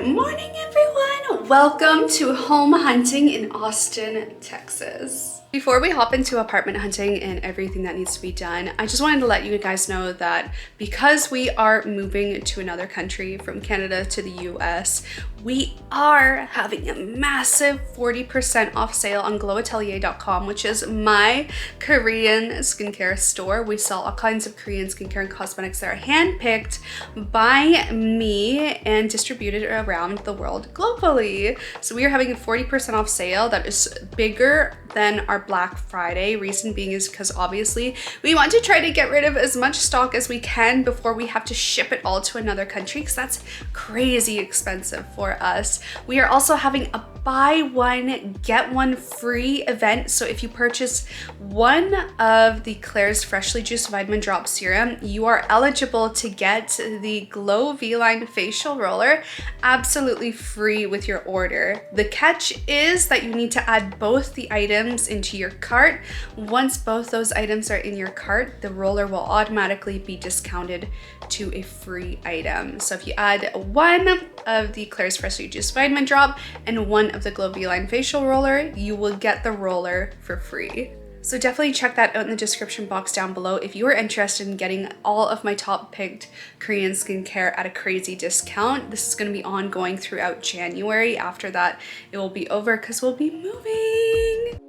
Good morning, everyone. Welcome to home hunting in Austin, Texas. Before we hop into apartment hunting and everything that needs to be done, I just wanted to let you guys know that because we are moving to another country from Canada to the US, we are having a massive 40% off sale on glowatelier.com, which is my Korean skincare store. We sell all kinds of Korean skincare and cosmetics that are handpicked by me and distributed around the world globally. So we are having a 40% off sale that is bigger than our Black Friday. Reason being is because obviously we want to try to get rid of as much stock as we can before we have to ship it all to another country, because that's crazy expensive for us. We are also having a buy one get one free event. So if you purchase one of the Klairs freshly juiced vitamin drop serum, you are eligible to get the Glow V-Line facial roller absolutely free with your order. The catch is that you need to add both the items into your cart. Once both those items are in your cart, the roller will automatically be discounted to a free item. So if you add one of the Klairs freshly juiced vitamin drop and one of the Glow V-Line facial roller, you will get the roller for free. So definitely check that out in the description box down below if you are interested in getting all of my top picked Korean skincare at a crazy discount. This is going to be ongoing throughout January. After that, it will be over because we'll be moving.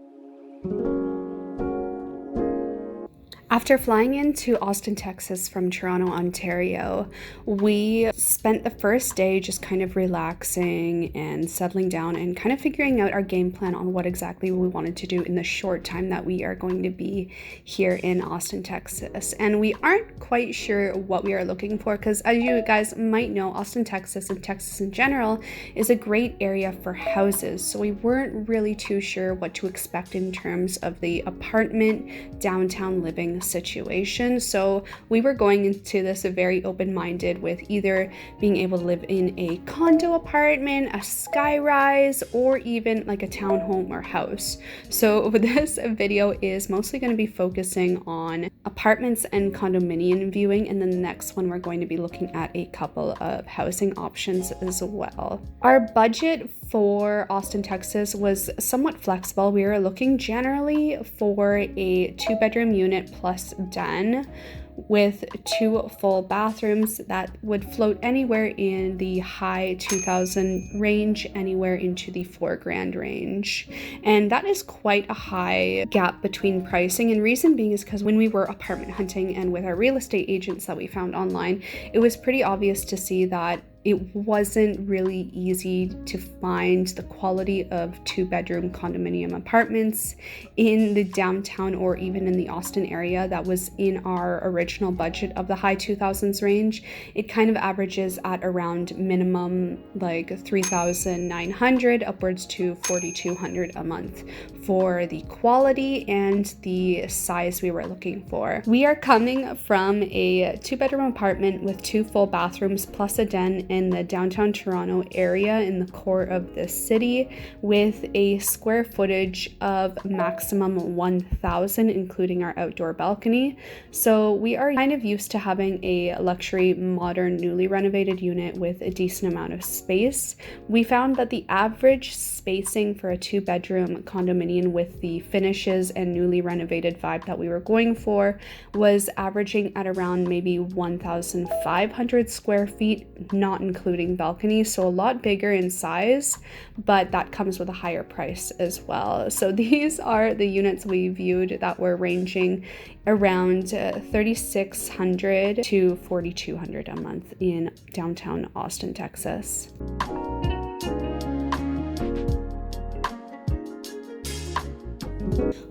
After flying into Austin, Texas from Toronto, Ontario, we spent the first day just kind of relaxing and settling down and kind of figuring out our game plan on what exactly we wanted to do in the short time that we are going to be here in Austin, Texas. And we aren't quite sure what we are looking for because, as you guys might know, Austin, Texas and Texas in general is a great area for houses. So we weren't really too sure what to expect in terms of the apartment downtown living situation. So we were going into this very open-minded with either being able to live in a condo apartment, a skyrise, or even like a townhome or house. So this video is mostly going to be focusing on apartments and condominium viewing, and then the next one we're going to be looking at a couple of housing options as well. Our budget for Austin, Texas was somewhat flexible. We were looking generally for a 2-bedroom unit plus den with 2 full bathrooms that would float anywhere in the high 2,000 range, anywhere into the $4,000 range. And that is quite a high gap between pricing. And reason being is because when we were apartment hunting and with our real estate agents that we found online, it was pretty obvious to see that it wasn't really easy to find the quality of 2-bedroom condominium apartments in the downtown or even in the Austin area that was in our original budget of the high 2000s range. It kind of averages at around minimum like 3,900 upwards to 4,200 a month for the quality and the size we were looking for. We are coming from a 2-bedroom apartment with 2 full bathrooms plus a den in the downtown Toronto area in the core of the city with a square footage of maximum 1,000, including our outdoor balcony. So we are kind of used to having a luxury, modern, newly renovated unit with a decent amount of space. We found that the average spacing for a 2-bedroom condominium with the finishes and newly renovated vibe that we were going for was averaging at around maybe 1,500 square feet, not including balconies, so a lot bigger in size, but that comes with a higher price as well. So these are the units we viewed that were ranging around 3,600 to 4,200 a month in downtown Austin, Texas.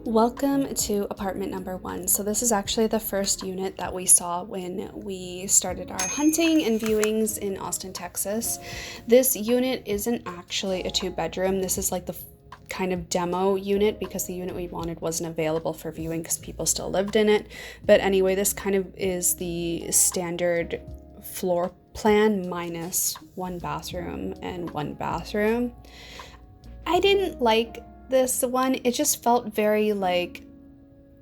Welcome to apartment number 1. So this is actually the first unit that we saw when we started our hunting and viewings in Austin, Texas. This unit isn't actually a 2-bedroom. This is like the kind of demo unit because the unit we wanted wasn't available for viewing because people still lived in it. But anyway, this kind of is the standard floor plan minus 1 bathroom and 1 bathroom. I didn't like this one. It just felt very like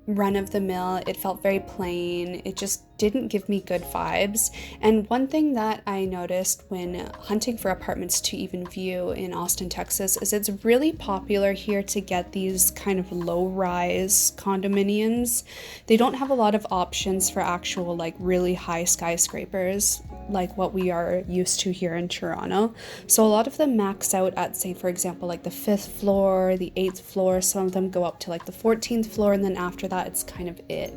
run of the mill. It felt very plain. It just didn't give me good vibes. And one thing that I noticed when hunting for apartments to even view in Austin, Texas, is it's really popular here to get these kind of low-rise condominiums. They don't have a lot of options for actual like really high skyscrapers like what we are used to here in Toronto. So a lot of them max out at, say, for example, like the 5th floor, the 8th floor. Some of them go up to like the 14th floor, and then after that it's kind of it.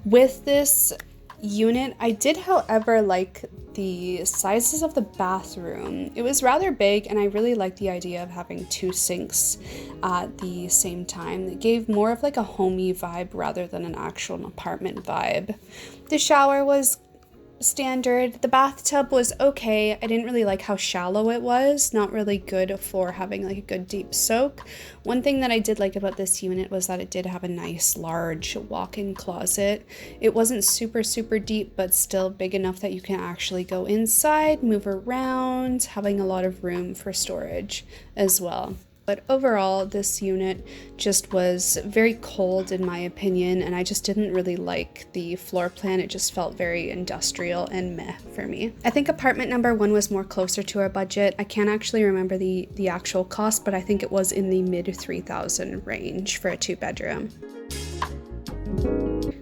With this unit, I did, however, like the sizes of the bathroom. It was rather big, and I really liked the idea of having 2 sinks at the same time. It gave more of like a homey vibe rather than an actual apartment vibe. The shower was standard. The bathtub was okay. I didn't really like how shallow it was. Not really good for having like a good deep soak. One thing that I did like about this unit was that it did have a nice large walk-in closet. It wasn't super deep, but still big enough that you can actually go inside, move around, having a lot of room for storage as well. But overall, this unit just was very cold in my opinion, and I just didn't really like the floor plan. It just felt very industrial and meh for me. I think apartment number 1 was more closer to our budget. I can't actually remember the actual cost, but I think it was in the mid 3,000 range for a 2-bedroom.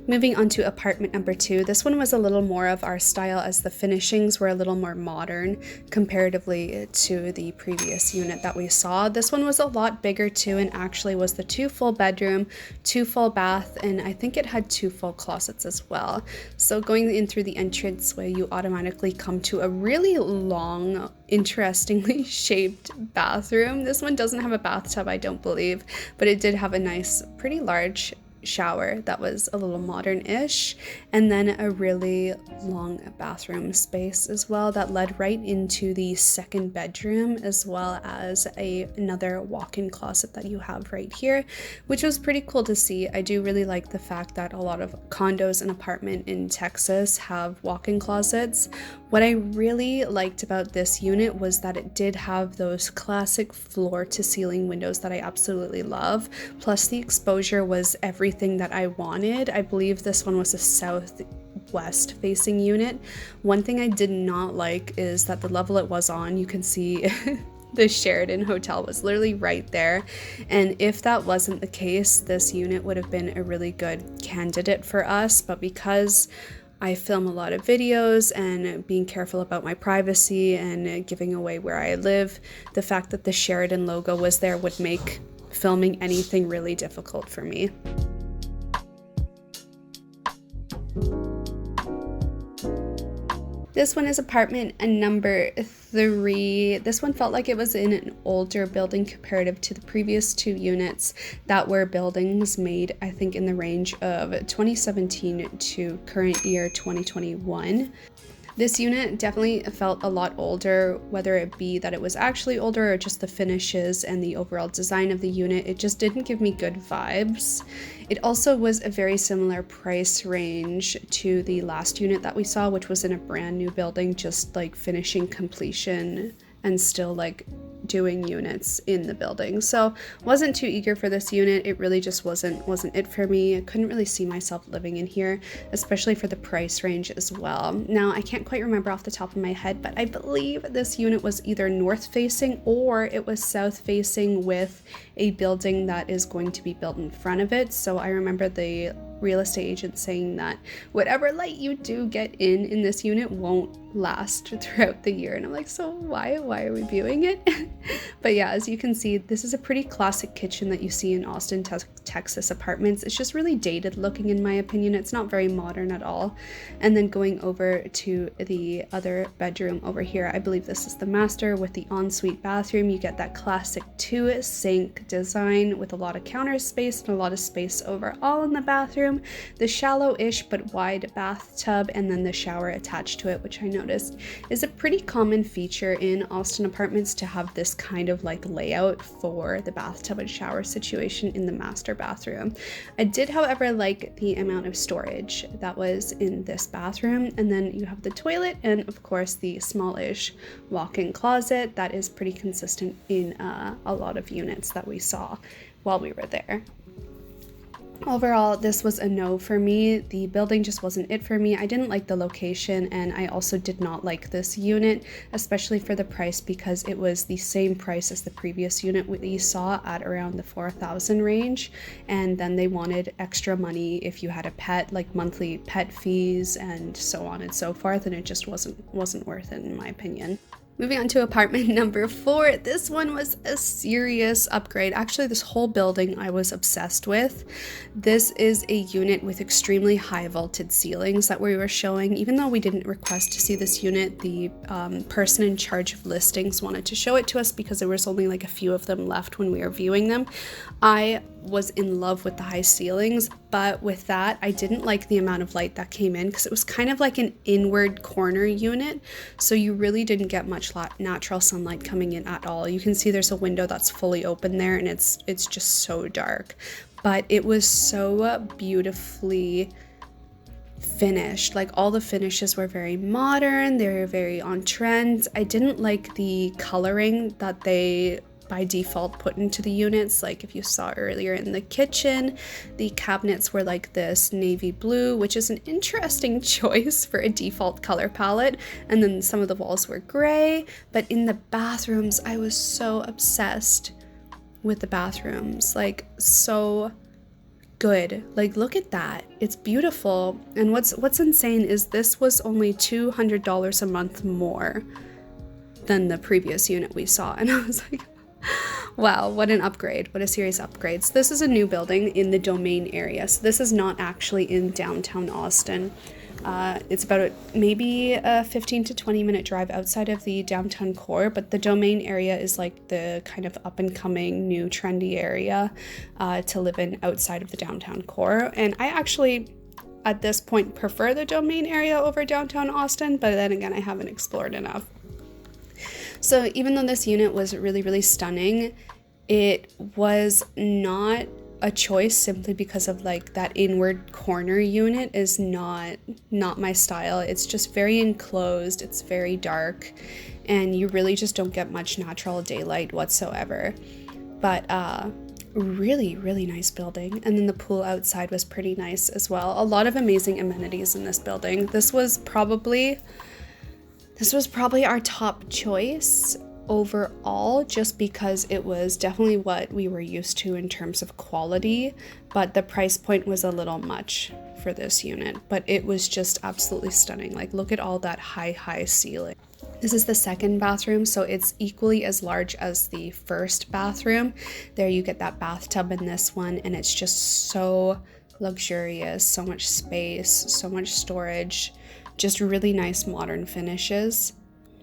Moving on to apartment number 2, this one was a little more of our style as the finishings were a little more modern comparatively to the previous unit that we saw. This one was a lot bigger too, and actually was the 2 full bedroom, 2 full bath, and I think it had 2 full closets as well. So going in through the entranceway, you automatically come to a really long, interestingly shaped bathroom. This one doesn't have a bathtub, I don't believe, but it did have a nice, pretty large shower that was a little modern-ish, and then a really long bathroom space as well that led right into the 2nd bedroom, as well as another walk-in closet that you have right here, which was pretty cool to see. I do really like the fact that a lot of condos and apartment in Texas have walk-in closets. What I really liked about this unit was that it did have those classic floor-to-ceiling windows that I absolutely love, plus the exposure was everything that I wanted. I believe this one was a southwest facing unit. One thing I did not like is that the level it was on, you can see the Sheraton Hotel was literally right there, and if that wasn't the case, this unit would have been a really good candidate for us, but because I film a lot of videos and being careful about my privacy and giving away where I live, the fact that the Sheraton logo was there would make filming anything really difficult for me. This one is apartment number 3. This one felt like it was in an older building comparative to the previous 2 units that were buildings made, I think, in the range of 2017 to current year 2021. This unit definitely felt a lot older, whether it be that it was actually older or just the finishes and the overall design of the unit. It just didn't give me good vibes. It also was a very similar price range to the last unit that we saw, which was in a brand new building, just like finishing completion and still like doing units in the building. So wasn't too eager for this unit. It really just wasn't it for me. I couldn't really see myself living in here, especially for the price range as well. Now I can't quite remember off the top of my head, but I believe this unit was either north facing or it was south facing with a building that is going to be built in front of it. So I remember the real estate agent saying that whatever light you do get in this unit won't last throughout the year, and I'm like, so why are we viewing it? But yeah, as you can see, this is a pretty classic kitchen that you see in Austin, Texas apartments. It's just really dated looking in my opinion. It's not very modern at all. And then going over to the other bedroom over here, I believe this is the master with the ensuite bathroom. You get that classic 2-sink design with a lot of counter space and a lot of space overall in the bathroom, the shallow-ish but wide bathtub, and then the shower attached to it, which I noticed is a pretty common feature in Austin apartments to have this kind of like layout for the bathtub and shower situation in the master bathroom. I did, however, like the amount of storage that was in this bathroom, and then you have the toilet and of course the smallish walk-in closet that is pretty consistent in a lot of units that we saw while we were there. Overall, this was a no for me. The building just wasn't it for me. I didn't like the location, and I also did not like this unit, especially for the price, because it was the same price as the previous unit we saw at around the 4,000 range. And then they wanted extra money if you had a pet, like monthly pet fees and so on and so forth, and it just wasn't worth it in my opinion. Moving on to apartment number 4, this one was a serious upgrade. Actually, this whole building I was obsessed with. This is a unit with extremely high vaulted ceilings that we were showing. Even though we didn't request to see this unit, the person in charge of listings wanted to show it to us because there was only like a few of them left when we were viewing them. I was in love with the high ceilings, but with that, I didn't like the amount of light that came in because it was kind of like an inward corner unit, so you really didn't get much natural sunlight coming in at all. You can see there's a window that's fully open there, and it's just so dark, but it was so beautifully finished. Like, all the finishes were very modern, they were very on trend. I didn't like the coloring that they by default put into the units. Like, if you saw earlier in the kitchen, the cabinets were like this navy blue, which is an interesting choice for a default color palette, and then some of the walls were gray. But in the bathrooms, I was so obsessed with the bathrooms, like, so good. Like, look at that, it's beautiful. And what's insane is this was only $200 a month more than the previous unit we saw, and I was like, wow, what an upgrade, what a serious upgrade. So this is a new building in the Domain area. So this is not actually in downtown Austin. It's about maybe a 15 to 20 minute drive outside of the downtown core, but the Domain area is like the kind of up and coming new trendy area to live in outside of the downtown core. And I actually, at this point, prefer the Domain area over downtown Austin, but then again, I haven't explored enough. So even though this unit was really, really stunning, it was not a choice simply because of like that inward corner unit is not my style. It's just very enclosed, it's very dark, and you really just don't get much natural daylight whatsoever. But really, really nice building. And then the pool outside was pretty nice as well. A lot of amazing amenities in this building. This was probably our top choice overall, just because it was definitely what we were used to in terms of quality, but the price point was a little much for this unit. But it was just absolutely stunning. Like, look at all that high ceiling. This is the second bathroom, so it's equally as large as the first bathroom. There you get that bathtub in this one, and it's just so luxurious, so much space, so much storage, just really nice modern finishes.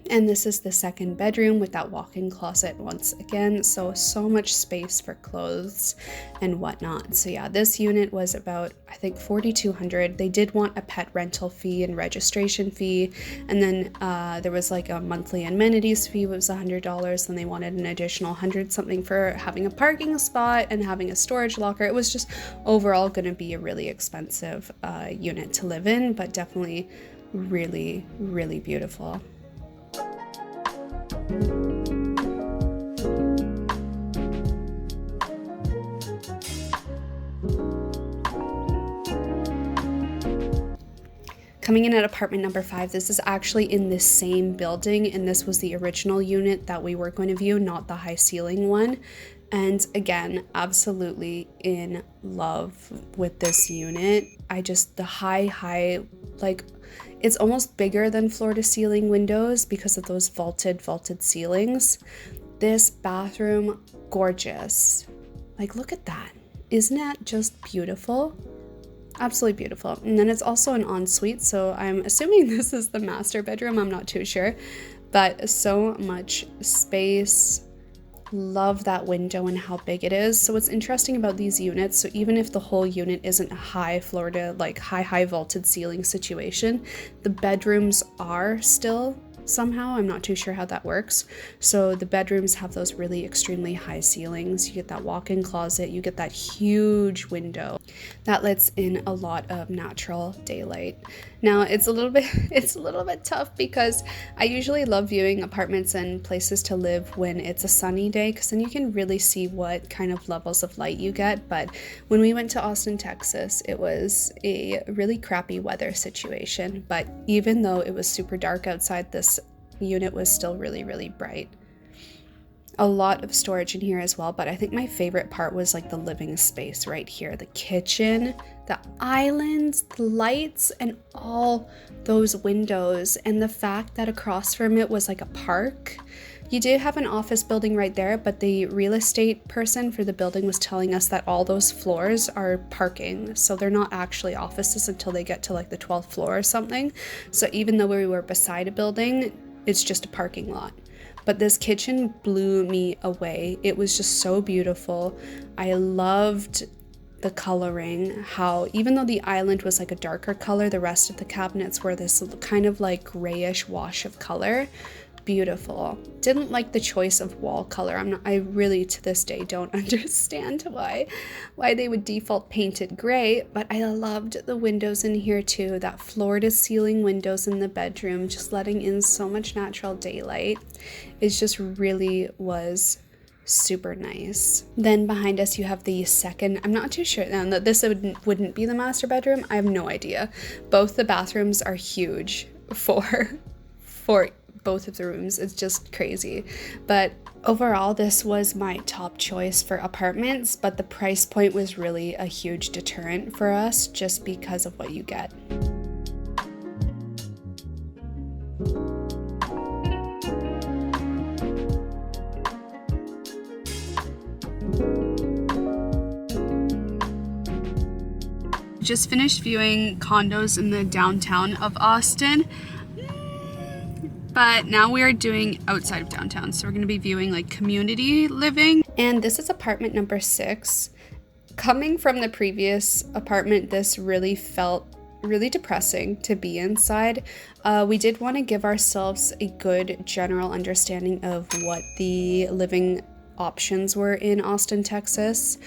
And this is the second bedroom with that walk-in closet once again, so much space for clothes and whatnot. So yeah, this unit was about, I think, $4,200. They did want a pet rental fee and registration fee, and then there was like a monthly amenities fee, was $100. Then they wanted an additional 100 something for having a parking spot and having a storage locker. It was just overall going to be a really expensive unit to live in, but definitely really, really beautiful. Coming in at apartment number 5, this is actually in the same building, and this was the original unit that we were going to view, not the high ceiling one. And again, absolutely in love with this unit. The high, like, it's almost bigger than floor to ceiling windows because of those vaulted ceilings. This bathroom, gorgeous. Like, look at that. Isn't that just beautiful? Absolutely beautiful. And then it's also an ensuite, so I'm assuming this is the master bedroom. I'm not too sure, but so much space. Love that window and how big it is. So what's interesting about these units, so even if the whole unit isn't a high floor to like high vaulted ceiling situation, the bedrooms are still somehow, I'm not too sure how that works. So the bedrooms have those really extremely high ceilings. You get that walk-in closet, you get that huge window. that lets in a lot of natural daylight. Now it's a little bit tough because I usually love viewing apartments and places to live when it's a sunny day, because then you can really see what kind of levels of light you get. But when we went to Austin, Texas, it was a really crappy weather situation, but even though it was super dark outside, this unit was still really, really bright. A lot of storage in here as well, but I think my favorite part was like the living space right here. The kitchen, the islands, the lights, and all those windows, and the fact that across from it was like a park. You do have an office building right there, but the real estate person for the building was telling us that all those floors are parking, so they're not actually offices until they get to like the 12th floor or something. So even though we were beside a building, it's just a parking lot. But this kitchen blew me away. It was just so beautiful. I loved the coloring, how even though the island was like a darker color, the rest of the cabinets were this kind of like grayish wash of color. Beautiful. Didn't like the choice of wall color. I really to this day don't understand why they would default painted gray, but I loved the windows in here too. That floor to ceiling windows in the bedroom, just letting in so much natural daylight. It just really was super nice. Then behind us you have the second, I'm not too sure now that this wouldn't be the master bedroom. I have no idea. Both the bathrooms are huge for both of the rooms. It's just crazy. But overall, this was my top choice for apartments, but the price point was really a huge deterrent for us just because of what you get. Just finished viewing condos in the downtown of Austin. But now we are doing outside of downtown. So we're going to be viewing like community living. And this is apartment number 6. Coming from the previous apartment, this really felt really depressing to be inside. We did want to give ourselves a good general understanding of what the living options were in Austin, Texas.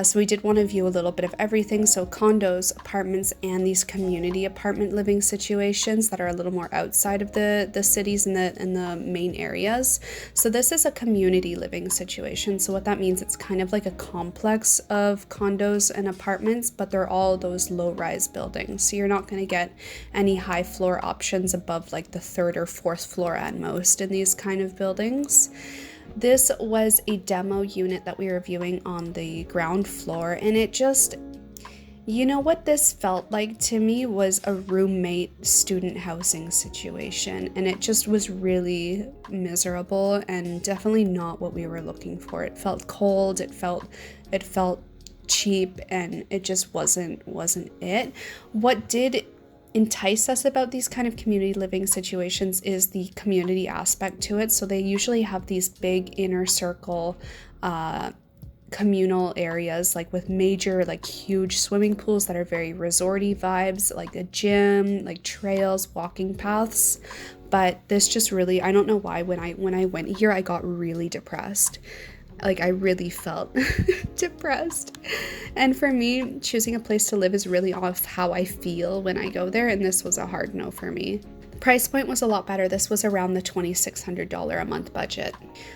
So we did want to view a little bit of everything. So condos, apartments, and these community apartment living situations that are a little more outside of the cities and the main areas. So this is a community living situation. So what that means, it's kind of like a complex of condos and apartments, but they're all those low-rise buildings. So you're not going to get any high floor options above like the 3rd or 4th floor at most in these kind of buildings. This was a demo unit that we were viewing on the ground floor, and it just, you know what this felt like to me was a roommate student housing situation, and it just was really miserable and definitely not what we were looking for. It felt cold, it felt cheap, and it just wasn't it. What did entice us about these kind of community living situations is the community aspect to it. So they usually have these big inner circle communal areas, like with major, like huge swimming pools that are very resorty vibes, like a gym, like trails, walking paths. But this just really, I don't know why, when I went here, I got really depressed. Like I really felt depressed. And for me, choosing a place to live is really off how I feel when I go there, and this was a hard no for me. The price point was a lot better. This was around the $2,600 a month budget.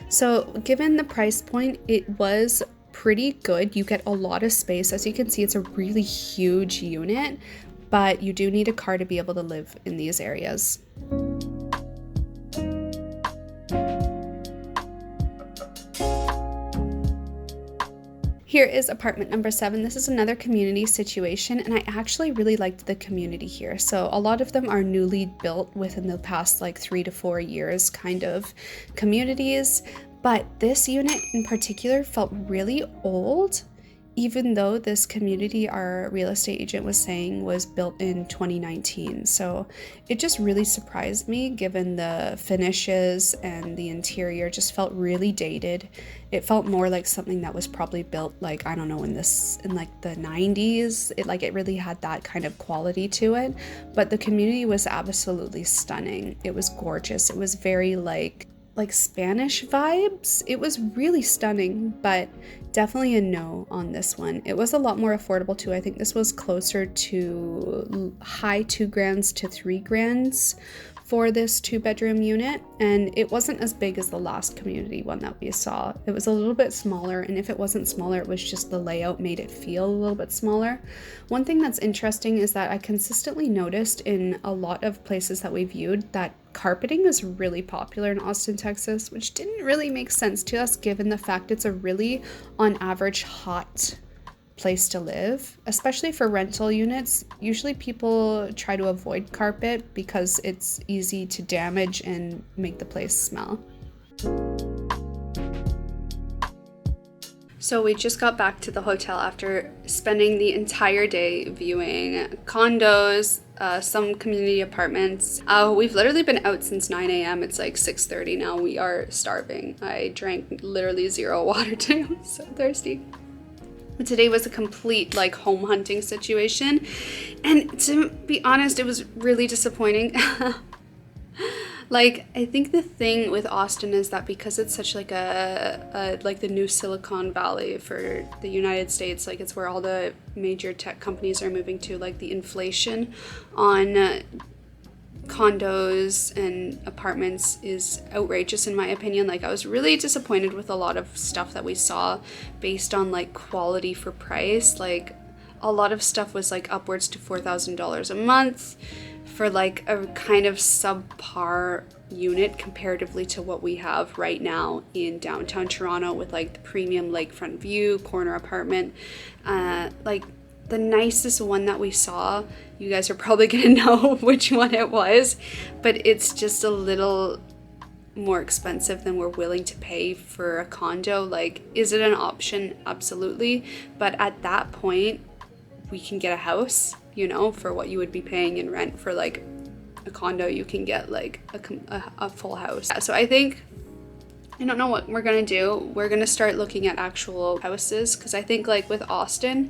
So given the price point, it was pretty good. You get a lot of space. As you can see, it's a really huge unit, but you do need a car to be able to live in these areas. Here is apartment number 7. This is another community situation, and I actually really liked the community here. So a lot of them are newly built within the past like 3 to 4 years kind of communities, but this unit in particular felt really old, even though this community, our real estate agent was saying, was built in 2019. So it just really surprised me, given the finishes and the interior just felt really dated. It felt more like something that was probably built like, I don't know, in like the 90s. It really had that kind of quality to it. But the community was absolutely stunning. It was gorgeous. It was very like like Spanish vibes. It was really stunning, but definitely a no on this one. It was a lot more affordable too. I think this was closer to high 2 grands to 3 grands for this 2-bedroom unit, and it wasn't as big as the last community one that we saw. It was a little bit smaller, and if it wasn't smaller, it was just the layout made it feel a little bit smaller. One thing that's interesting is that I consistently noticed in a lot of places that we viewed that carpeting is really popular in Austin, Texas, which didn't really make sense to us given the fact it's a really, on average, hot place to live, especially for rental units. Usually people try to avoid carpet because it's easy to damage and make the place smell. So we just got back to the hotel after spending the entire day viewing condos, some community apartments. We've literally been out since 9 a.m. It's like 6:30 now. We are starving. I drank literally 0 water today. I'm so thirsty. But today was a complete like home hunting situation. And to be honest, it was really disappointing. Like, I think the thing with Austin is that because it's such like a like the new Silicon Valley for the United States, like it's where all the major tech companies are moving to, like the inflation on condos and apartments is outrageous in my opinion. Like I was really disappointed with a lot of stuff that we saw based on like quality for price. Like a lot of stuff was like upwards to $4,000 a month for like a kind of subpar unit comparatively to what we have right now in downtown Toronto with like the premium lakefront view corner apartment. Like the nicest one that we saw, you guys are probably gonna know which one it was, but it's just a little more expensive than we're willing to pay for a condo. Like, is it an option? Absolutely. But at that point, we can get a house, you know, for what you would be paying in rent for like a condo. You can get like a full house. So I think, I don't know what we're gonna do. We're gonna start looking at actual houses, because I think like with Austin,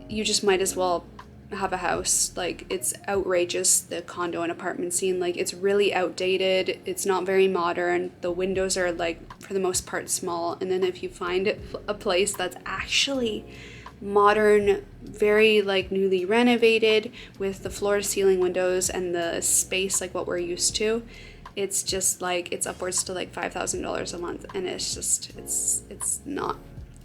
you just might as well have a house. Like it's outrageous, the condo and apartment scene. Like it's really outdated. It's not very modern. The windows are like for the most part small. And then if you find a place that's actually modern, very like newly renovated with the floor to ceiling windows and the space like what we're used to, it's just like it's upwards to like $5,000 a month, and it's just it's not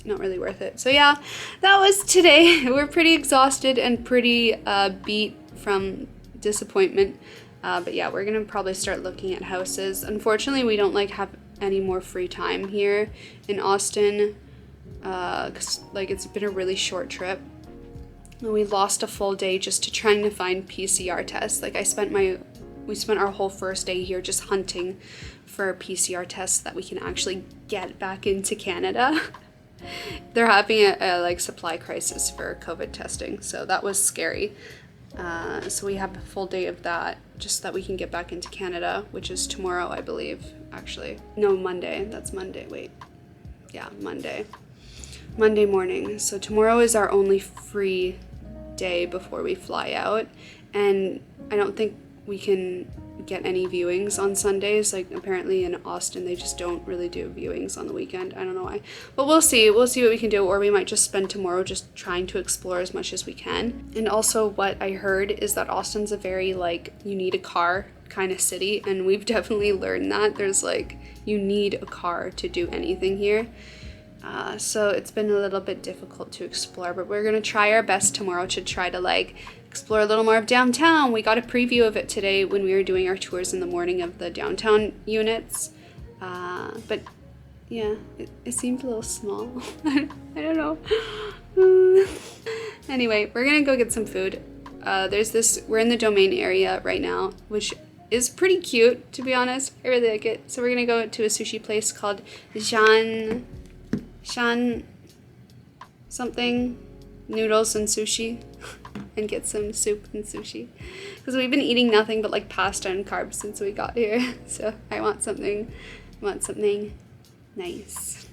really worth it. So yeah, that was today. We're pretty exhausted and pretty beat from disappointment, but yeah, we're gonna probably start looking at houses. Unfortunately, we don't like have any more free time here in Austin, because like it's been a really short trip, and we lost a full day just to trying to find PCR tests. Like we spent our whole first day here just hunting for PCR tests that we can actually get back into Canada. They're having a like supply crisis for COVID testing, so that was scary. So we have a full day of that just so that we can get back into Canada, which is tomorrow, I believe. Actually, no, Monday. That's Monday. Wait, yeah, Monday morning. So tomorrow is our only free day before we fly out, and I don't think we can get any viewings on Sundays. Like apparently in Austin they just don't really do viewings on the weekend. I don't know why, but we'll see what we can do, or we might just spend tomorrow just trying to explore as much as we can. And also what I heard is that Austin's a very like you need a car kind of city, and we've definitely learned that there's like you need a car to do anything here. So it's been a little bit difficult to explore, but we're gonna try our best tomorrow to try to like explore a little more of downtown. We got a preview of it today when we were doing our tours in the morning of the downtown units, but yeah, it seemed a little small. I don't know. Anyway, we're gonna go get some food. We're in the Domain area right now, which is pretty cute, to be honest. I really like it. So we're gonna go to a sushi place called Shan something noodles and sushi and get some soup and sushi, because we've been eating nothing but like pasta and carbs since we got here. So I want something nice.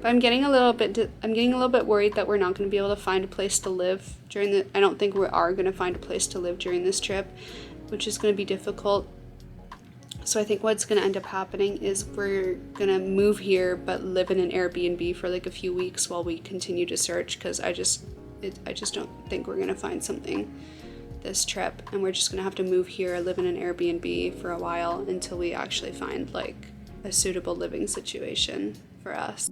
But I'm getting a little bit worried that we're not going to be able to find a place to live I don't think we are going to find a place to live during this trip, which is going to be difficult. So I think what's gonna end up happening is we're gonna move here but live in an Airbnb for like a few weeks while we continue to search, because I just don't think we're gonna find something this trip, and we're just gonna have to move here, live in an Airbnb for a while until we actually find like a suitable living situation for us.